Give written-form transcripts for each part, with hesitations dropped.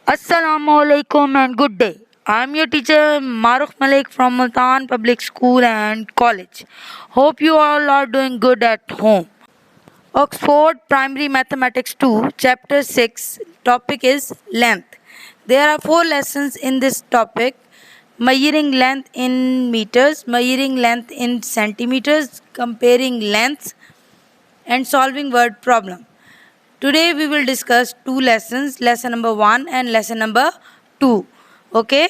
Assalamualaikum and good day. I am your teacher Maruf Malik from Multan Public School and College. Hope you all are doing good at home. Oxford Primary Mathematics 2, Chapter 6, topic is length. There are 4 lessons in this topic: measuring length in meters, measuring length in centimeters, comparing lengths, and solving word problem. Today we will discuss 2 lessons, lesson number 1 and lesson number 2. Okay?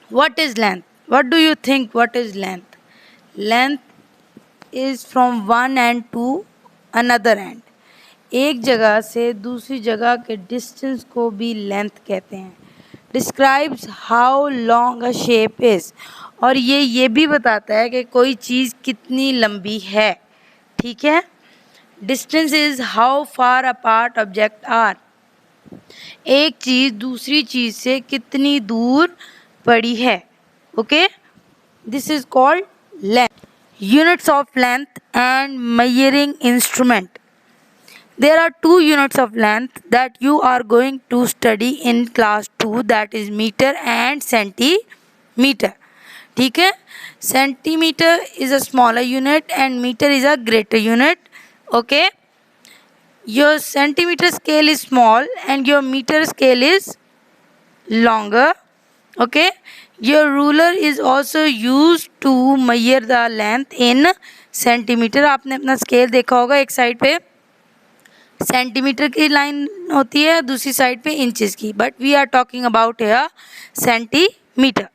What is length? What do you think what is length? Length is from one end to another end. एक जगह से दूसरी जगह के distance को भी length कहते हैं. Describes how long a shape is. और ये भी बताता है कि कोई चीज़ कितनी लंबी है. ठीक है. Distance is how far apart object are. एक चीज़ दूसरी चीज़ से कितनी दूर पड़ी है. Okay, this is called length. Units of length and measuring instrument. There are 2 units of length that you are going to study in class 2, that is meter and centimeter. ठीक है. Centimeter is a smaller unit and meter is a greater unit. Okay. Your centimeter scale is small and your meter scale is longer. Okay. Your ruler is also used to measure the length in centimeter. आपने अपना scale देखा होगा, एक side पे centimetre की line होती है, दूसरी साइड पे इंचेस की, but we are talking about here centimeter.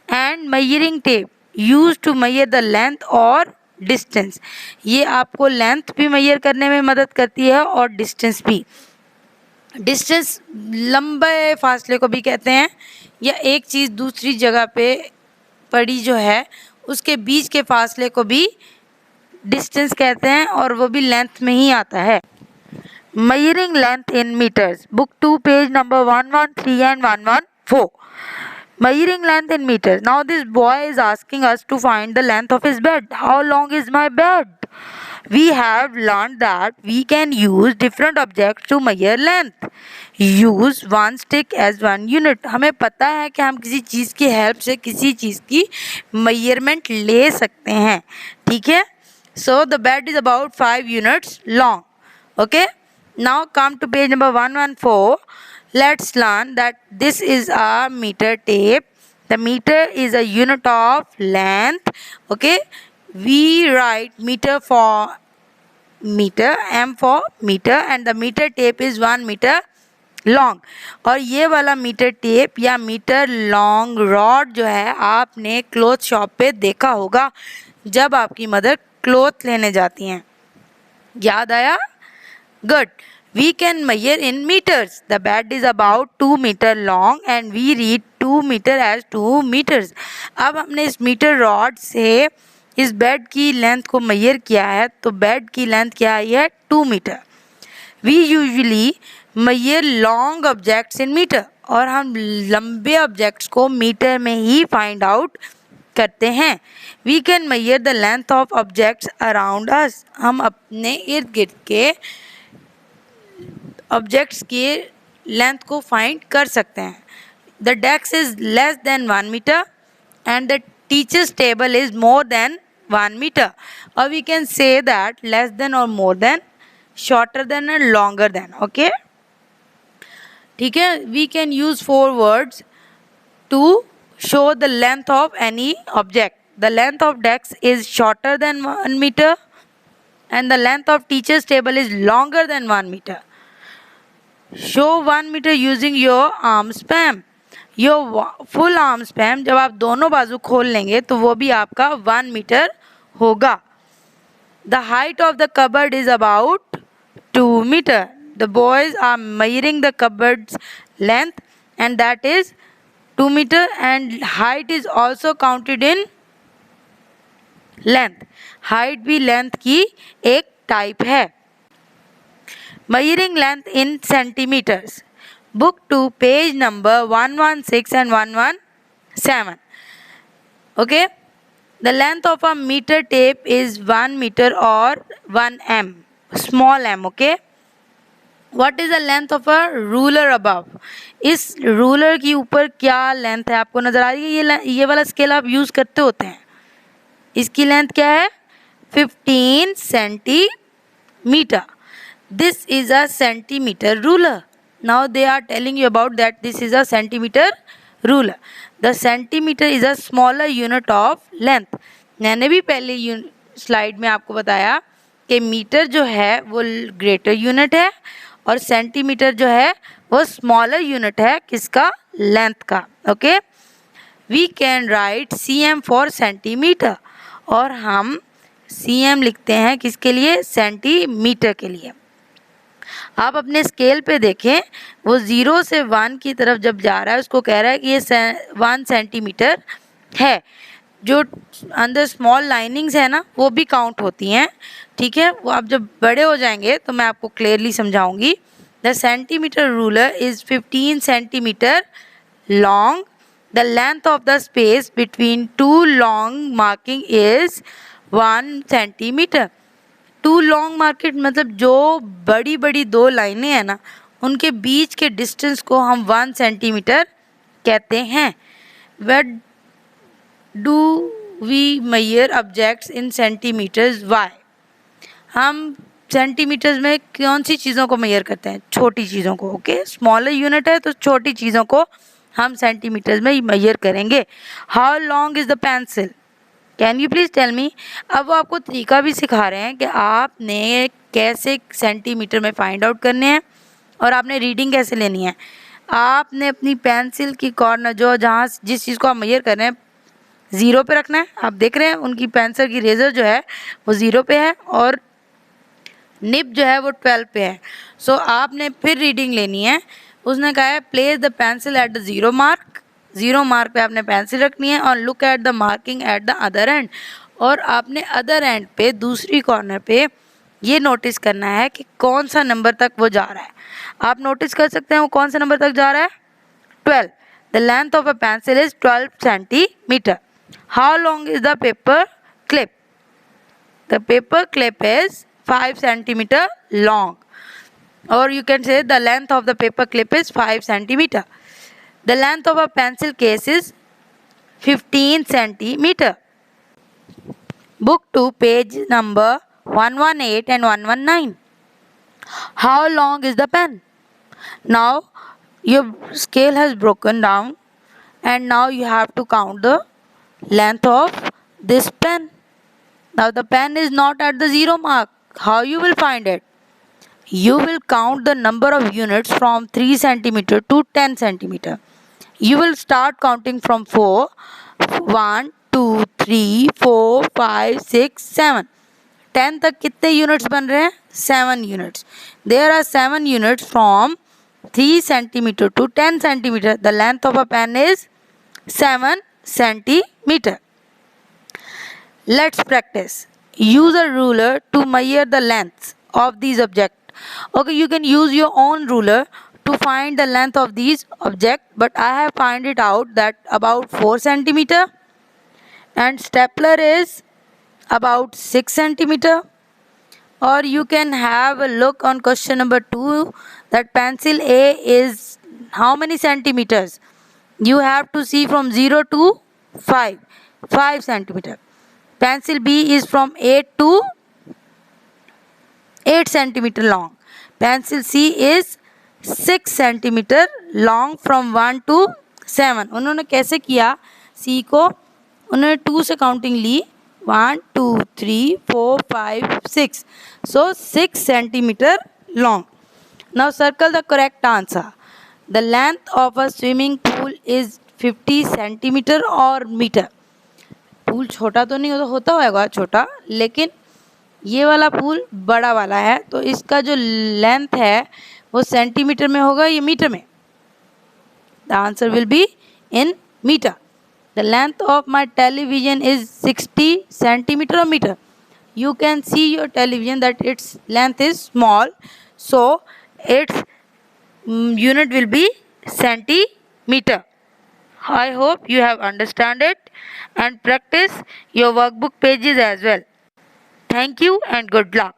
And measuring tape use to measure the length और डिस्टेंस. ये आपको लेंथ भी मेजर करने में मदद करती है और डिस्टेंस भी. डिस्टेंस लंबे फासले को भी कहते हैं, या एक चीज़ दूसरी जगह पे पड़ी जो है उसके बीच के फासले को भी डिस्टेंस कहते हैं, और वो भी लेंथ में ही आता है. Measuring length in meters. Book 2, page number 113 and 114. Measuring length in meters. Now this boy is asking us to find the length of his bed. How long is my bed? We have learned that we can use different objects to measure length. Use one stick as one unit. हमें पता है कि हम किसी चीज़ की help से किसी चीज़ की measurement ले सकते हैं. ठीक है. So the bed is about 5 units long. Okay. Now come to page number 114. Let's learn that this is a meter tape. The meter is a unit of length. Okay. We write meter for meter, m for meter, and the meter tape is 1 meter long. और ये वाला metre tape या metre long rod जो है आपने cloth shop पे देखा होगा जब आपकी मदर क्लोथ लेने जाती हैं. याद आया? Good. We can measure in meters. The bed is about 2 meter long and we read 2 meter as 2 meters. अब हमने इस मीटर रॉड से इस बेड की लेंथ को मेजर किया है, तो बेड की लेंथ क्या आई है? 2 metre. We usually measure long objects in meter. और हम लंबे ऑब्जेक्ट्स को मीटर में ही फाइंड आउट करते हैं. We can measure the length of objects around us. हम अपने इर्द गिर्द के ऑब्जेक्ट्स की लेंथ को फाइंड कर सकते हैं. The desk is less than 1 metre and the teacher's table is more than 1 metre. और we can say that less than और more than, shorter than and longer than. Okay, ठीक है. We can use 4 words to show the length of any object. The length of desk is shorter than 1 meter and the length of teacher's table is longer than 1 meter. Show 1 meter using your arm span. Your full arm span जब आप दोनों बाजू खोल लेंगे तो वो भी आपका 1 मीटर होगा. The height of the cupboard is about 2 meter. The boys are measuring the cupboard's length and that is 2 meter and height is also counted in length. height भी length की एक टाइप है. Measuring length in centimeters. Book 2, page number 116 and 117. Okay. The length of a meter tape is 1 meter or 1 m. Small m. Okay. What is the length of a ruler above? इस ruler की ऊपर क्या length है आपको नजर आ रही है? ये वाला स्केल आप यूज करते होते हैं. इसकी लेंथ क्या है? 15 centimetre. This is a centimeter ruler. Now they are telling you about that this is a centimeter ruler. The centimeter is a smaller unit of length. मैंने भी पहले स्लाइड में आपको बताया कि मीटर जो है वो ग्रेटर यूनिट है और सेंटीमीटर जो है वो स्मॉलर यूनिट है. किसका? लेंथ का. Okay. We can write cm for centimeter. और हम cm लिखते हैं किसके लिए? सेंटीमीटर के लिए. आप अपने स्केल पे देखें, वो 0 से 1 की तरफ जब जा रहा है उसको कह रहा है कि ये 1 सेंटीमीटर है. जो अंदर स्मॉल लाइनिंग्स है ना वो भी काउंट होती हैं. ठीक है, वो आप जब बड़े हो जाएंगे तो मैं आपको क्लियरली समझाऊंगी. The centimetre ruler is 15 centimetre long. The length of the space between two long marking is 1 centimetre. Two long marking मतलब जो बड़ी बड़ी दो लाइनें हैं ना उनके बीच के डिस्टेंस को हम 1 सेंटीमीटर कहते हैं. What do we measure objects in centimeters? Why? हम सेंटीमीटर्स में कौन सी चीज़ों को मेजर करते हैं? छोटी चीज़ों को. ओके, स्मॉलर यूनिट है तो छोटी चीज़ों को हम सेंटीमीटर्स में मेजर करेंगे. How long is the pencil? Can you please tell me? अब वो आपको तरीका भी सिखा रहे हैं कि आपने कैसे सेंटीमीटर में फाइंड आउट करने हैं और आपने रीडिंग कैसे लेनी है. आपने अपनी पेंसिल की कॉर्नर जो जहाँ जिस चीज़ को आप मेजर कर रहे हैं 0 पे रखना है. आप देख रहे हैं उनकी पेंसिल की रेजर जो है वो 0 पे है और निब जो है वो 12 पे है. सो आपने फिर रीडिंग लेनी है. उसने कहा है place the pencil at the 0 mark. 0 mark पे आपने पेंसिल रखनी है और look at the marking at the other and. और आपने अदर एंड पे दूसरी कॉर्नर पे ये नोटिस करना है कि कौन सा नंबर तक वो जा रहा है. आप नोटिस कर सकते हैं वो कौन सा नंबर तक जा रहा है? 12. The length of a pencil is 12 centimetre. How long is the paper clip? The paper clip is 5 centimeter long, or you can say the length of the paper clip is 5 centimeter. The length of a pencil case is 15 centimeter. Book 2 page number 118 and 119. How long is the pen? Now your scale has broken down and now you have to count the length of this pen. Now the pen is not at the 0 mark. How you will find it? You will count the number of units from 3 centimeter to 10 centimeter. You will start counting from 4. 1, 2, 3, 4, 5, 6, 7. 10 तक कितने units बन रहे हैं? 7 units. There are 7 units from 3 centimeter to 10 centimeter. The length of a pen is 7 centimeter. Let's practice. Use a ruler to measure the length of these objects. Okay, you can use your own ruler to find the length of these objects, but I have find it out that about 4 centimeter and stapler is about 6 centimeter. Or you can have a look on question number 2 that pencil A is how many centimeters? You have to see from 0 to 5 centimeter. Pencil B is from 8 to 8 centimeter long. Pencil C is 6 centimeter long from 1 to 7. उन्होंने कैसे किया? C को उन्होंने 2 से counting Lee 1, 2, 3, 4, 5, 6. So 6 centimeter long. Now circle the correct answer. The length of a swimming pool is 50 centimeter or meter. Pool छोटा तो नहीं होता होगा छोटा, लेकिन ये वाला पूल बड़ा वाला है तो इसका जो लेंथ है वो सेंटीमीटर में होगा या मीटर में? The answer will be in meter. The length of my television is 60 centimeter or meter. You can see your television that its length is small, so its unit will be centimeter. I hope you have understand it and practice your workbook pages as well. Thank you and good luck.